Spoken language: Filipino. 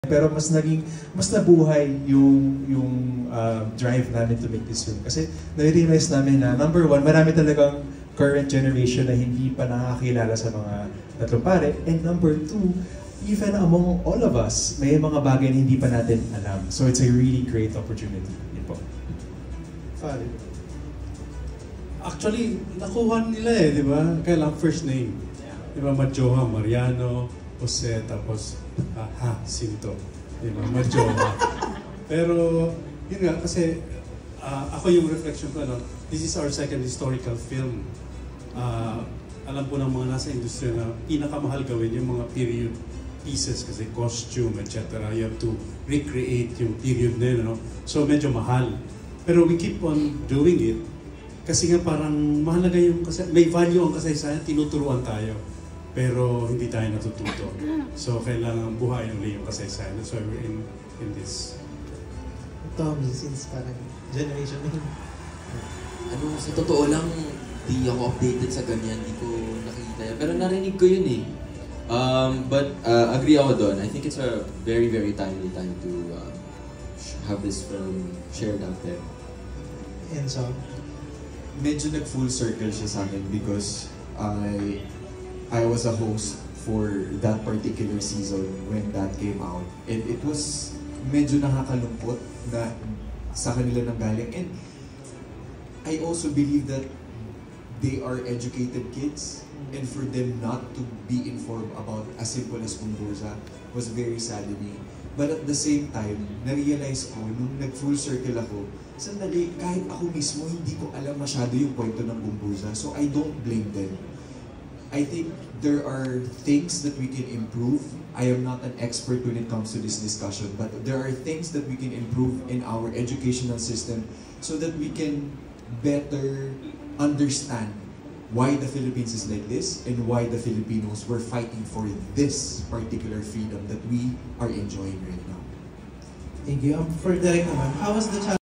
Pero mas nabuhay yung drive namin to make this film. Kasi na-realize namin na number one, marami talagang current generation na hindi pa nakakilala sa mga Tatlong Pare. And number two, even among all of us, may mga bagay na hindi pa natin alam. So it's a really great opportunity. Yun po. Pare. Actually, nakuha nila eh, di ba? Kaya lang first name. Di ba, Madjoha, Mariano, Jose, tapos Jacinto. Di ba, Madjoha. Pero, yun nga, kasi ako yung reflection ko, this is our second historical film. Alam po ng mga nasa industriya na pinakamahal gawin yung mga period pieces kasi costume, etc. You have to recreate yung period na yun, no? So medyo mahal. Pero we keep on doing it kasi nga parang mahalaga yung, may value ang kasaysayan, tinuturuan tayo. Pero hindi tayo natututo. So kailangan buhayin ulit yung kasaysayan. That's why we're in this. Tommy, since parang generation na sa totoo lang, di ako updated sa ganyan, di ko nakikita yan. Pero narinig ko yun eh. But agree ako doon. I think it's a very, very timely time to have this film shared out there. And so? Medyo nag-full circle siya sa akin because I was a host for that particular season when that came out. And it was medyo nakakalungkot na sa kanila nang galing. And I also believe that they are educated kids, and for them not to be informed about as simple as Gumburza was very saddening. But at the same time, na-realize ko, nung nag-full circle ako, sandali, kahit ako mismo, hindi ko alam masyado yung kwento ng Gumburza, so I don't blame them. I think there are things that we can improve. I am not an expert when it comes to this discussion, but there are things that we can improve in our educational system so that we can better understand why the Philippines is like this and why the Filipinos were fighting for this particular freedom that we are enjoying right now. Thank you. For Derek naman, how was the challenge?